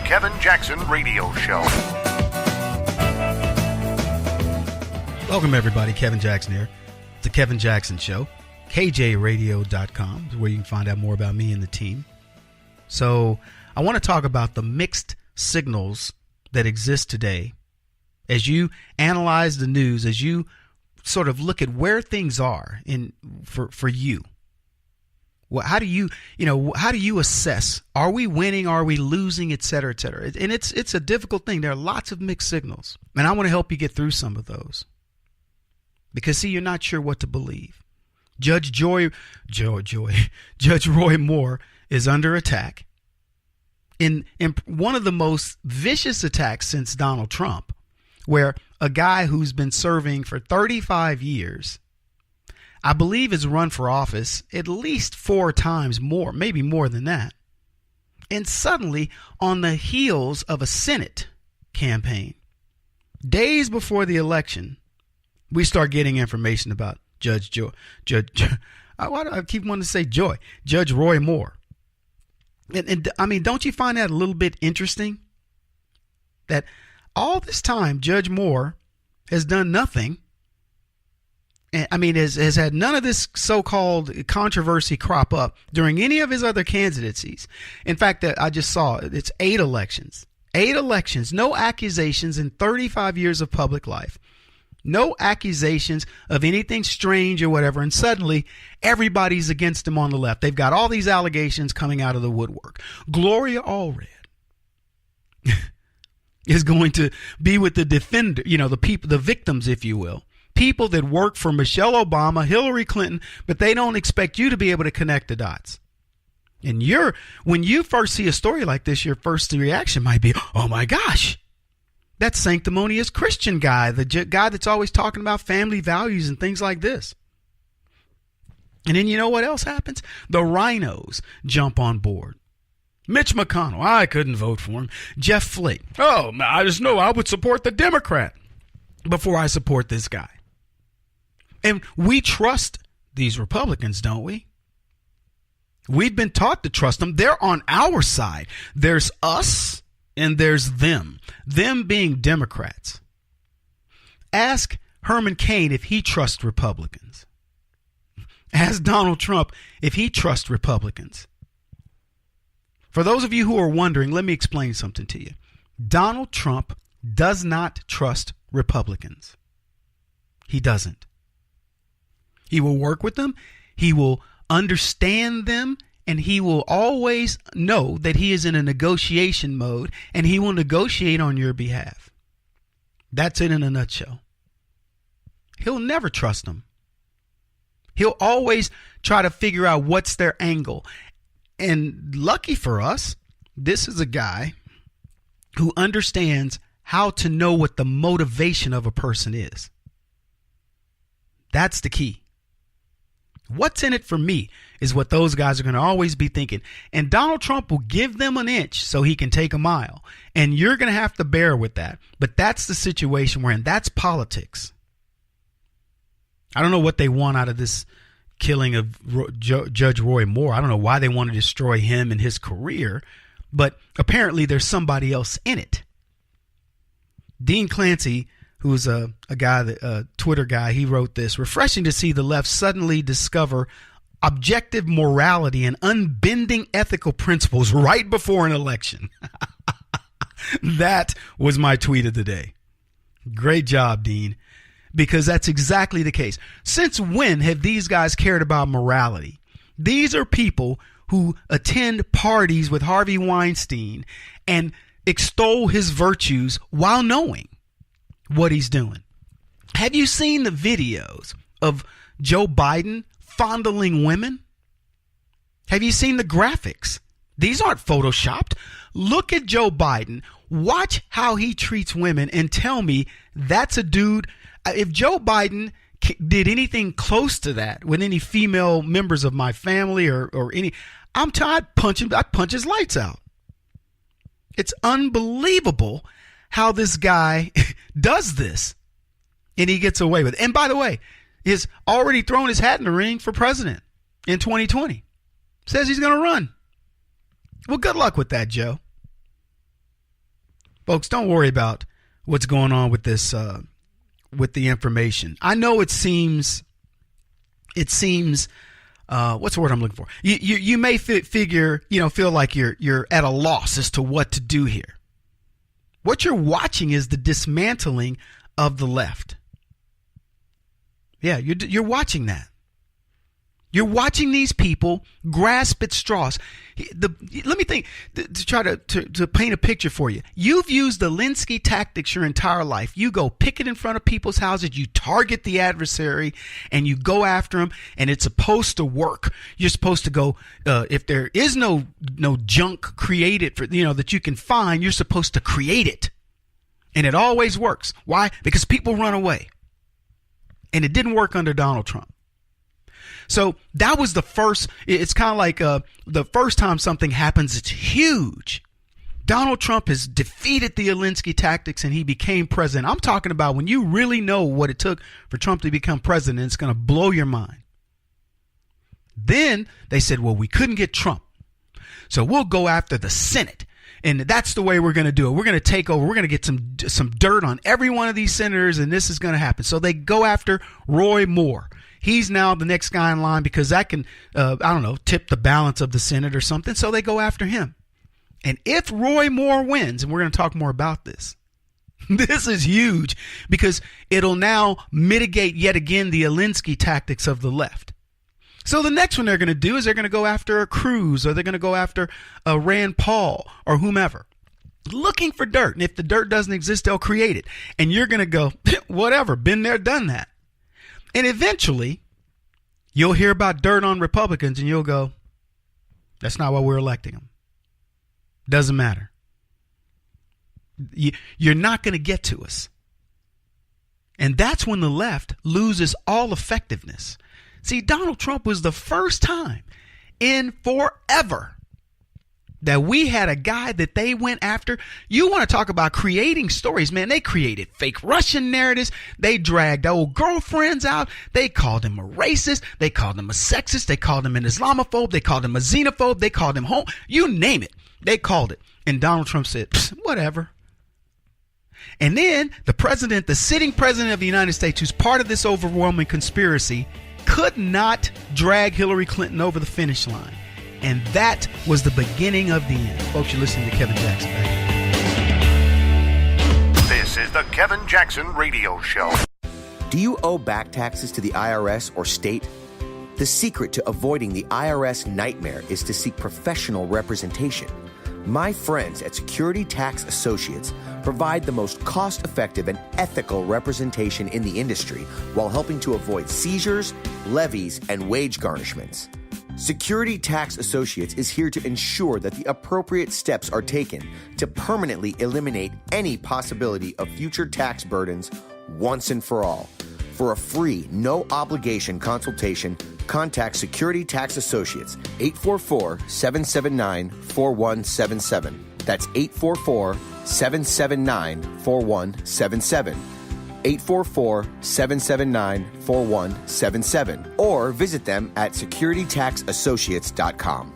Kevin Jackson Radio Show. Welcome, everybody. Kevin Jackson here. It's the Kevin Jackson Show. KJRadio.com is where you can find out more about me and the team. So I want to talk about the mixed signals that exist today as you analyze the news, as you sort of look at where things are for you. Well, how do you assess? Are we winning? Are we losing? Et cetera, et cetera. And it's a difficult thing. There are lots of mixed signals, and I want to help you get through some of those. Because see, you're not sure what to believe. Judge Roy Moore is under attack in one of the most vicious attacks since Donald Trump, where a guy who's been serving for 35 years, I believe, has run for office at least 4 times more, maybe more than that. And suddenly, on the heels of a Senate campaign, days before the election, we start getting information about Judge Roy Moore. And I mean, don't you find that a little bit interesting? That all this time, Judge Moore has done nothing. I mean, has had none of this so-called controversy crop up during any of his other candidacies. In fact, I just saw it's 8 elections. 8 elections, no accusations in 35 years of public life. No accusations of anything strange or whatever. And suddenly everybody's against him on the left. They've got all these allegations coming out of the woodwork. Gloria Allred is going to be with the defender, the people, the victims, if you will. People that work for Michelle Obama, Hillary Clinton, but they don't expect you to be able to connect the dots. And when you first see a story like this, your first reaction might be, oh my gosh. That sanctimonious Christian guy, the guy that's always talking about family values and things like this. And then you know what else happens? The rhinos jump on board. Mitch McConnell, I couldn't vote for him. Jeff Flake, I just know I would support the Democrat before I support this guy. And we trust these Republicans, don't we? We've been taught to trust them. They're on our side. There's us. And there's them being Democrats. Ask Herman Cain if he trusts Republicans. Ask Donald Trump if he trusts Republicans. For those of you who are wondering, let me explain something to you. Donald Trump does not trust Republicans. He doesn't. He will work with them. He will understand them. And he will always know that he is in a negotiation mode, and he will negotiate on your behalf. That's it in a nutshell. He'll never trust them. He'll always try to figure out what's their angle. And lucky for us, this is a guy who understands how to know what the motivation of a person is. That's the key. What's in it for me is what those guys are going to always be thinking. And Donald Trump will give them an inch so he can take a mile. And you're going to have to bear with that. But that's the situation we're in. That's politics. I don't know what they want out of this killing of Judge Roy Moore. I don't know why they want to destroy him and his career. But apparently there's somebody else in it. Dean Clancy, who's a Twitter guy, he wrote this: refreshing to see the left suddenly discover objective morality and unbending ethical principles right before an election. That was my tweet of the day. Great job, Dean, because that's exactly the case. Since when have these guys cared about morality? These are people who attend parties with Harvey Weinstein and extol his virtues while knowing what he's doing. Have you seen the videos of Joe Biden fondling women? Have you seen the graphics? These aren't photoshopped. Look at Joe Biden. Watch how he treats women and tell me that's a dude. If Joe Biden did anything close to that with any female members of my family or any, I'd punch his lights out. It's unbelievable how this guy does this, and he gets away with it. And by the way, he's already thrown his hat in the ring for president in 2020. Says he's going to run. Well, good luck with that, Joe. Folks, don't worry about what's going on with this, with the information. I know it seems, what's the word I'm looking for? You may figure, feel like you're at a loss as to what to do here. What you're watching is the dismantling of the left. Yeah, you're watching that. You're watching these people grasp at straws. Let me think to try to paint a picture for you. You've used the Linsky tactics your entire life. You go picket in front of people's houses. You target the adversary and you go after them. And it's supposed to work. You're supposed to go. If there is no junk created for that you can find, you're supposed to create it, and it always works. Why? Because people run away, and it didn't work under Donald Trump. So that was the first. It's kind of like the first time something happens, it's huge. Donald Trump has defeated the Alinsky tactics and he became president. I'm talking about when you really know what it took for Trump to become president, it's going to blow your mind. Then they said, well, we couldn't get Trump, so we'll go after the Senate. And that's the way we're going to do it. We're going to take over. We're going to get some dirt on every one of these senators, and this is going to happen. So they go after Roy Moore. He's now the next guy in line because that can, tip the balance of the Senate or something. So they go after him. And if Roy Moore wins, and we're going to talk more about this, this is huge because it'll now mitigate yet again the Alinsky tactics of the left. So the next one they're going to do is they're going to go after a Cruz, or they're going to go after a Rand Paul or whomever, looking for dirt. And if the dirt doesn't exist, they'll create it. And you're going to go, whatever, been there, done that. And eventually, you'll hear about dirt on Republicans and you'll go, that's not why we're electing them. Doesn't matter. You're not going to get to us. And that's when the left loses all effectiveness. See, Donald Trump was the first time in forever that we had a guy that they went after. You want to talk about creating stories, man. They created fake Russian narratives. They dragged old girlfriends out. They called him a racist. They called him a sexist. They called him an Islamophobe. They called him a xenophobe. They called him home. You name it. They called it. And Donald Trump said, whatever. And then the sitting president of the United States, who's part of this overwhelming conspiracy, could not drag Hillary Clinton over the finish line. And that was the beginning of the end. Folks, you're listening to Kevin Jackson. This is the Kevin Jackson Radio Show. Do you owe back taxes to the IRS or state? The secret to avoiding the IRS nightmare is to seek professional representation. My friends at Security Tax Associates provide the most cost-effective and ethical representation in the industry while helping to avoid seizures, levies, and wage garnishments. Security Tax Associates is here to ensure that the appropriate steps are taken to permanently eliminate any possibility of future tax burdens once and for all. For a free, no-obligation consultation, contact Security Tax Associates, 844-779-4177. That's 844-779-4177. 844-779-4177. Or visit them at securitytaxassociates.com.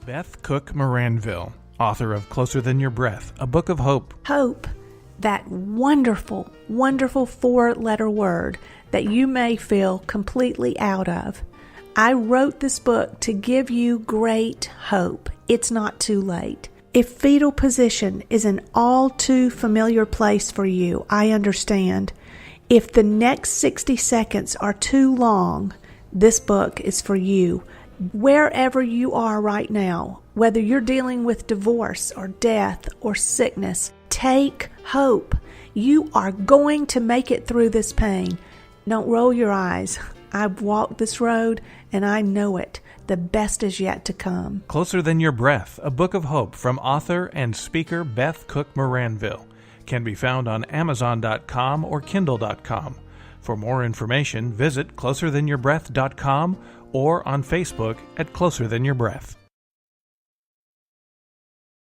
Beth Cook Moranville, author of Closer Than Your Breath, a book of hope. Hope, that wonderful, wonderful four-letter word that you may feel completely out of. I wrote this book to give you great hope. It's not too late. If fetal position is an all too familiar place for you, I understand. If the next 60 seconds are too long, this book is for you. Wherever you are right now, whether you're dealing with divorce or death or sickness, take hope. You are going to make it through this pain. Don't roll your eyes. I've walked this road and I know it. The best is yet to come. Closer Than Your Breath, a book of hope from author and speaker Beth Cook Moranville, can be found on Amazon.com or Kindle.com. For more information, visit closerthanyourBreath.com or on Facebook at Closer Than Your Breath.